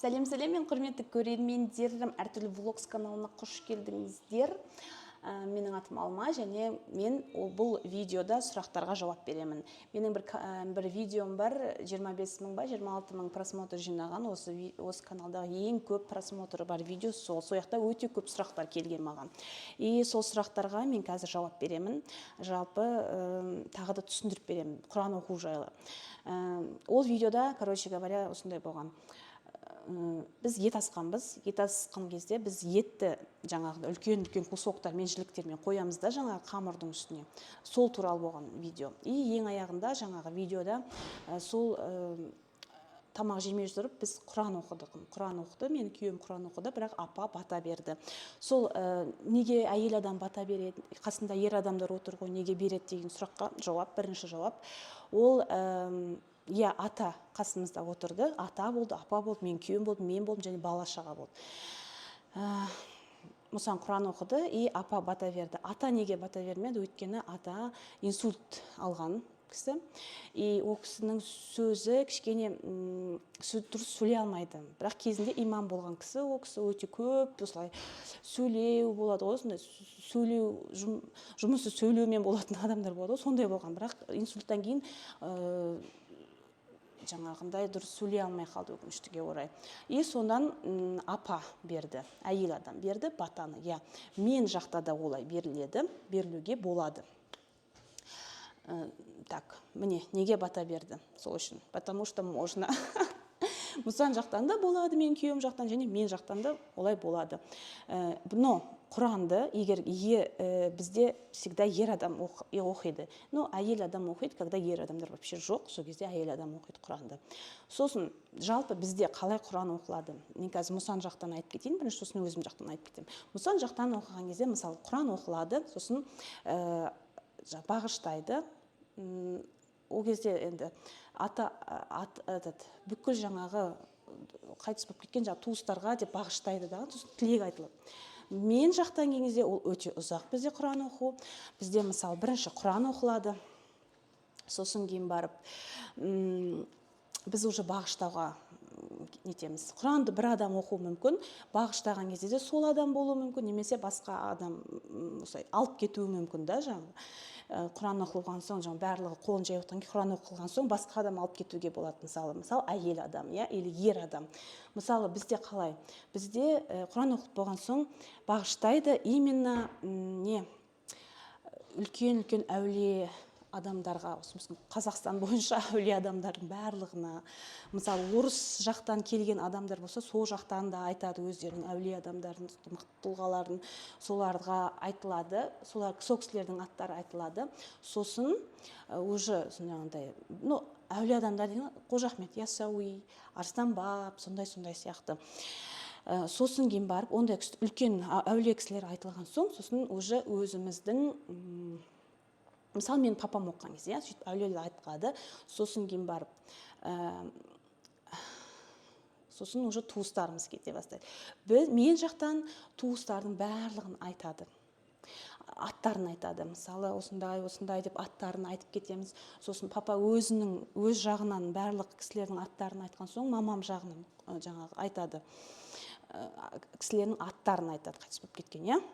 Сәлем, мен құрметті көрермендерім, әртүрлі влогс каналына қош келдіңіздер. Менің атым Алма, және мен бұл видеода сұрақтарға жауап беремін. Менің бір видеом бар, 25 мың ба, 26 мың просмотр жинаған. Осы каналдағы ең көп просмотры бар видео сол. Сояқта өте көп сұрақтар келген маған. И сол сұрақтарға мен қазір жауап беремін. Жалпы тағы да түсіндіріп беремін Құран оқу жайлы. Ол видеода, короче говоря, осындай болған. Біз ет асқанбыз. Ет асқан кезде біз етті жаңағы үлкен кусоктармен, жіліктермен қоямыз да жаңағы қамырдың үстіне. Сол туралы болған видео. И ең аяғында жаңағы видеода сол тамақ жемей жүріп біз Құран оқыдық. Құран оқыды, менің күйеуім Құран оқыды, бірақ апа бата берді. Сол неге әйел адам бата береді, қасында ер адамдар отыр ғой, неге береді деген сұраққа жауап, бірінші жауап. Ол ата қасымызда отырды, ата болды, апа болды, мен күйеуім болды, мен болдым, және бала-шаға болды. Мұсан Құран оқыды, и апа бата берді. Ата неге бата бермеді? Өйткені ата инсульт алған кісі. И ол кісінің сөзі кішкене дұрыс сөйлей алмайды. Бірақ кезінде имам болған кісі, ол кісі өте көп осылай сөйлеу болады, осындай жұмысы сөйлеумен болатын адамдар болады, сондай болған. Бірақ инсульттан кейін жаңағындай дұрыс сөйлей алмай қалды, өкініштіге орай. И сондан апа берді, әйел адам берді батаны. Мен жақта да олай берілуге болады. Так, міне, неге бата берді? Сол үшін. Потому что можно. Мұсан жақтан да болады, мен күйеуім жақтан, және мен жақтан да олай болады. Но Құранды, егер бізде всегда ер адам оқиды. Но әйел адам оқиды, когда ер адамдар вообще жоқ, сол кезде әйел адам оқиды Құранды. Сосын, жалпы бізде қалай Құран оқылады? Мен қазір Мұсан жақтан айтып кетейін, бірінші сосын өзім жақтан айтып кетейін. Мұсан жақтан оқыған кезде, мысалы, Құран оқылады, сосын бағыштайды. Ол кезде енді бүкіл жаңағы қайтыс болып кеткен туыстарға деп бағыштайды да, тілек айтылып. Мен жақтан келген кезде ол өте ұзақ бізде Құран оқу. Бізде мысалы бірінші Құран оқылады, сосын кейін барып біз уже бағыштауға нетеміз. Құранды бір адам оқу мүмкін, бағыштаған кезде де сол адам болуы мүмкін, немесе басқа адам алып кетуі мүмкін да, жаңағы. Құран оқылған соң, барлығы қолын жайып отырған Құран оқылған соң басқа адам алып кетуге болады, мысалы әйел адам, или ер адам. Мысалы бізде қалай? Бізде Құран оқылып болған соң бағыштайды именно үлкен әулие адамдарға, Қазақстан бойынша әулие адамдардың барлығына, мысалы орыс жақтан келген адамдар болса, сол жақтан да айтады өздерінің әулие адамдардың, мықты тұлғаларын, соларға айтылады, сол кісілердің аттары айтылады. Сосын уже әулие адамдар деген Қожа Ахмет Яссауи, Арыстан Баб, сондай сияқты. Сосын кейін барып, ондай үлкен әулие кісілер айтылған соң, сосын уже өзіміздің, мысалы, мен папам оқыған кезде, сөйтіп әулиелер айтқады, сосын кейін барып, сосын уже туыстарымыз кете бастайды. Мен жақтан туыстардың барлығын айтады. Аттарын айтады. Мысалы, осындай деп аттарын айтып кетеміз. Сосын папа өз жағынан барлық кісілердің аттарын айтқан соң, мамам жағынан жаңағы айтады. Кісілердің аттарын айтады, қайтыс болып кеткен,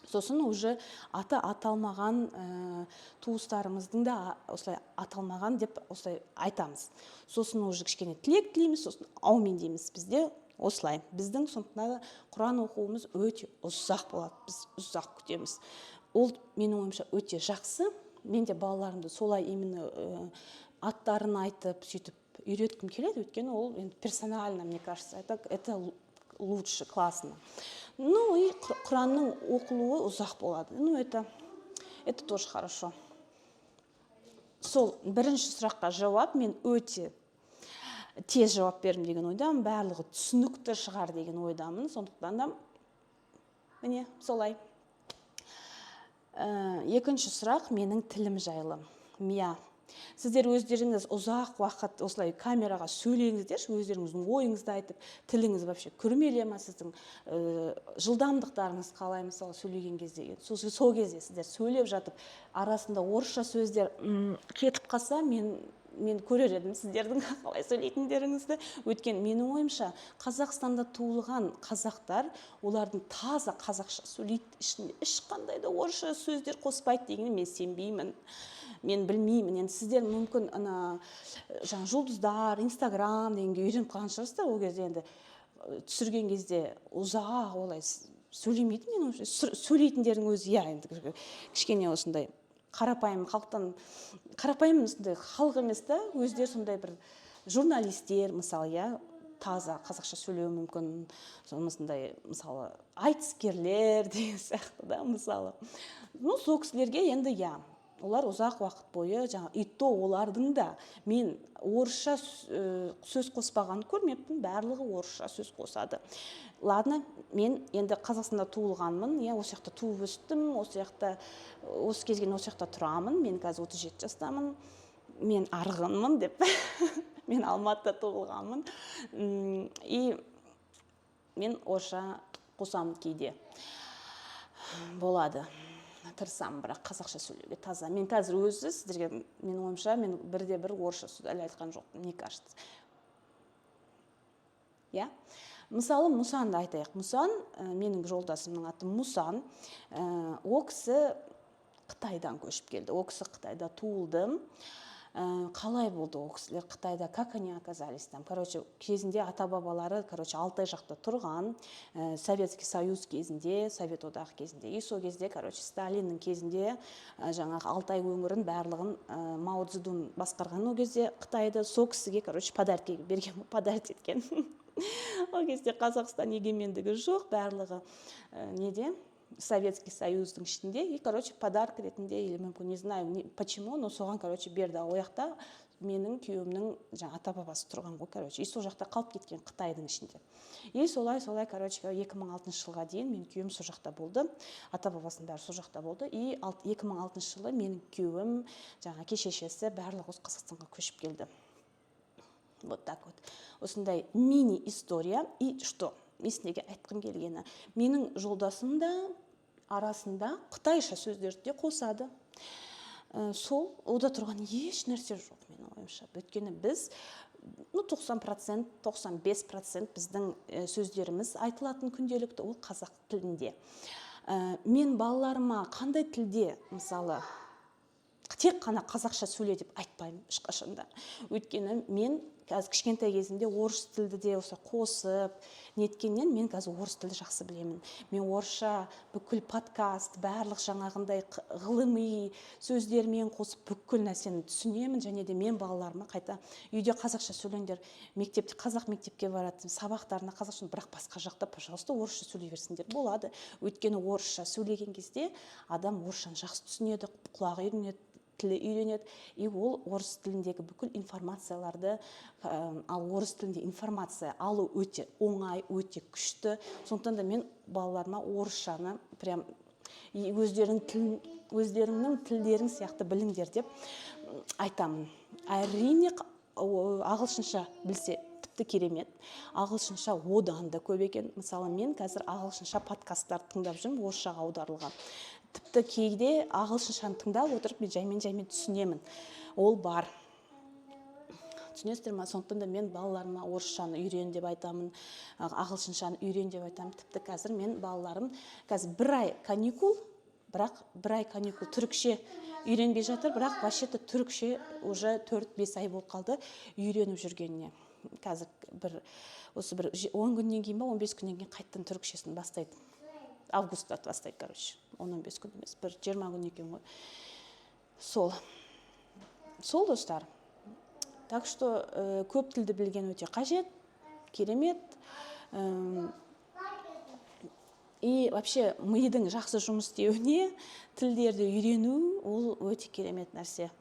Сосын уже аты аталмаған туыстарымыздың да осылай аталмаған деп осылай айтамыз. Сосын уже кішкене тілек тілейміз, сосын аумин дейміз. Бізде осылай. Біздің сондықтан Құран оқуымыз өте ұзақ болады. Біз ұзақ күтеміз. Ол менің ойымша өте жақсы. Мен де балаларымды солай именно аттарын айтып, сөйтіп үйреткім келеді, өйткені ол персонально, мне кажется, это лучше, классно. И Құранның оқылуы ұзақ болады. Это тоже хорошо. Сол бірінші сұраққа жауап, мен өте тез жауап бердім деген ойдамын, барлығы түсінікті шығар деген ойдамын. Сондықтан да, міне, солай. Екінші сұрақ менің тілім жайлы. Сіздер өздеріңіз ұзақ уақыт осылай камераға сөйлеңіздерші, өздеріңіздің ойыңызды айтып, тіліңіз вообще күрмеле ма, сіздің жылдамдықтарыңыз қалай, мысалы, сөйлеген кезде. Сол кезде сіздер сөйлеп жатып, арасында орысша сөздер кетіп қалса, мен мен көрер едім сіздердің қалай сөйлейтіндеріңізді. Өйткені менің ойымша Қазақстанда туылған қазақтар олардың таза қазақша сөйлейді, ішінде ешқандай да орысша сөздер қоспайды дегенге мен сенбеймін. Мен білмеймін. Енді сіздер мүмкін жаңа жұлдыздар, Инстаграм дегенге үйреніп қалған шығарсыздар. Ол кезде енді түсірген кезде ұзақ олай сөйлемейді. Мен сөйлейтіндердің өзі енді кішкене осындай қарапайым халықтан, қарапайым осындай халық емес та, өздері сондай бір журналистер мысалы, таза қазақша сөйлеуі мүмкін, осындай мысалы айтыскерлер деген сияқты да, мысалы. Сол кісілерге енді олар ұзақ уақыт бойы и то олардың да мен орысша сөз қоспағанын көрмеппін, барлығы орысша сөз қосады. Ладно, мен енді Қазақстанда туылғанмын, осы жақта туып өстім, осы кезген осы жақта тұрамын, мен қазір 37 жастамын, мен арғынмын деп, мен Алматыда туылғанмын, и мен орысша қосамын кейде. Болады. Тырысамын, бірақ қазақша сөйлеуге таза. Мен қазір өзі сіздерге, менің ойымша, мен бірде-бір орысша сөз әлі айтқан жоқпын, не кажется. Мысалы, Мұсанды айтайық. Мұсан, менің жолдасымның аты Мұсан. О кісі Қытайдан көшіп келді. О кісі Қытайда туылды. Қалай болды о кісілер Қытайда, как они оказались там? Короче, кезінде ата-бабалары, Алтай жақта тұрған, Советский Союз кезінде, Совет одағы кезінде. И сол кезде, Сталиннің кезінде жаңағы Алтай өңірін барлығын Мао Цзэдун басқарған. О кезде Қытайды сол кісіге, подарки берген, подарить еткен. Ол кезде Қазақстан егемендігі жоқ, барлығы неде? Советский Союздың ішінде, и, подарок ретінде, или мүмкін, не знаю, почему, но соған, берді. Ол жақта менің күйеуімнің ата-бабасы тұрған ғой, и сол жақта қалып кеткен Қытайдың ішінде. И солай, 2006 жылға дейін менің күйеуім сол жақта болды, ата-бабасының бәрі сол жақта болды, и 2006 жылы менің күйеуім, шешесі барлығы осы Қазақстанға көшіп келді. Вот так вот. Осындай мини-история, и что? Есінеге айтқым келгені. Менің жолдасым да арасында қытайша сөздерді де қосады. Сол, ода тұрған еш нәрсе жоқ, менің ойымша. Өйткені біз 90%, 95% біздің сөздеріміз айтылатын күнделікті ол қазақ тілінде. Мен балаларыма қандай тілде, мысалы, тек қана қазақша сөйле деп айтпаймын ешқашанда. Өйткені мен қазір кішкентай кезімде орыс тілді де қосып неткеннен мен қазір орыс тілді жақсы білемін. Мен орысша бүкіл подкаст, барлық жаңағындай ғылыми сөздермен қосып бүкіл нәрсені түсінемін, және де мен балаларыма қайта үйде қазақша сөйлеңдер, мектепте қазақ мектепке барады, сабақтарына қазақша, бірақ басқа жақта, пожалуйста, орысша сөйлей берсіңдер болады. Өйткені орысша сөйлеген кезде адам орысшаны жақсы түсінеді, құлағы үйренеді, тілі үйренеді, и ол орыс тіліндегі бүкіл информацияларды, ал орыс тілінде информация алу өте оңай, өте күшті. Сондықтан да мен балаларыма орысшаны прям өздеріңнің тілдерің сияқты біліңдер деп айтамын. Әрине ағылшынша білсе тіпті керемет, ағылшынша одан да көп екен. Мысалы, мен қазір ағылшынша подкасттар тыңдап жүрмін, орысшаға аударылған. Тіпті кейде ағылшыншаны тыңдап отырып, мен жаймен түсінемін. Ол бар. Түсінесіздер ма? Сондықтан да мен балаларыма орысшаны үйрен деп айтамын, ағылшыншаны үйрен деп айтамын. Тіпті қазір мен балаларым қазір бір ай каникул түрікше үйренбей жатыр, бірақ вообще-то түрікше уже 4-5 ай болып қалды үйреніп жүргеніне. Қазір осы 10 күннен кейін ба, 15 күннен кейін қайттан түрікшесін бастайды. Августта бастайды, 10-15 күн емес, 20 күн екен ғой. Сол достар. Так что көп тілді білген өте қажет, керемет. И вообще мидың жақсы жұмыс істеуіне тілдерді үйрену ол өте керемет нәрсе.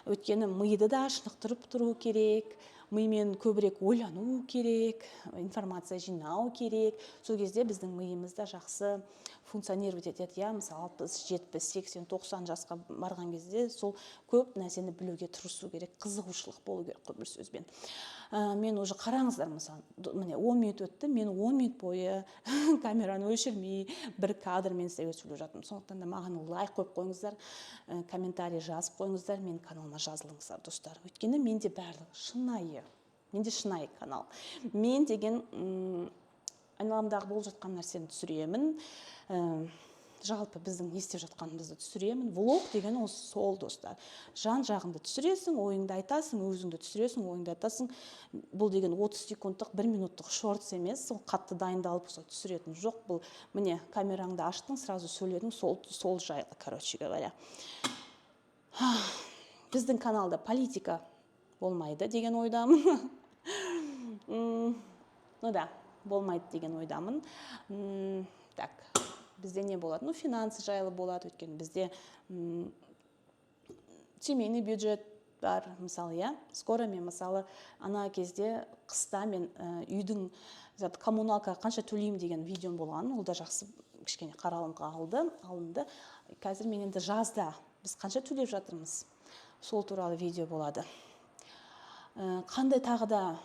Өйткені миды да шынықтырып тұру керек, мимен көбірек ойлану керек, информация жинау керек. Сол кезде біздің миымызда жақсы функционировать етеді. Иә, мысалы 60, 70, 80, 90 жасқа барған кезде сол көп нәрсені білуге тырысу керек, қызығушылық болу керек қой, бір сөзбен. Мен уже қараңыздар, мысалы, міне 10 минут өтті, мен 10 минут бойы камераны өшірмей бір кадрмен сіздерге сөйлеп жатырмын. Сондықтан да маған лайк қойып қойыңыздар, комментарий жазып қойыңыздар, менің каналыма жазылыңыздар, достар. Өйткені менде барлығы шынайы. Менде шынайы канал. Мен деген айналамдағы болып жатқан нәрсені түсіремін. Жалпы біздің не істеп жатқанымызды түсіремін. Влог деген ол сол, достар. Жан жағыңды түсіресің, ойыңды айтасың, өзіңді түсіресің, ойыңды айтасың. Бұл деген 30 секундтық, 1 минуттық шортс емес, сол қатты дайындалып түсіретін жоқ. Бұл міне камераңды аштың, сразу сөйледің, сол жайлы, короче говоря. Біздің каналда политика болмайды деген ойдамын. Ну да, болмайды деген ойдамын. Так, бізде не болады? Ну, финансы жайлы болады, өйткені бізде семейный бюджет бар, мысалы, я. Скоро мен, мысалы, ана кезде қыста мен үйдің коммуналка қанша төлеймін деген видеом болған, ол да жақсы кішкене қаралымға алынды. Қазір мен енді жазда біз қанша төлеп жатырмыз, сол туралы видео болады. Қандай тағы да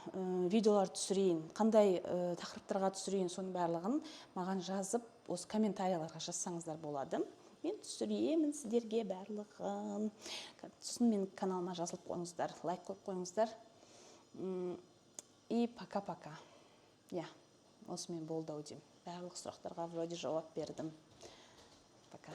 видеолар түсірейін, қандай тақырыптарға түсірейін, соның барлығын маған жазып, осы комментарияларға жазсаңыздар болады. Мен түсіремін сіздерге барлығын. Сосын мен каналыма жазылып қойыңыздар, лайк қойып қойыңыздар. И пока-пока. Я, осымен болды ау деймін. Барлық сұрақтарға вроде жауап бердім. Пока.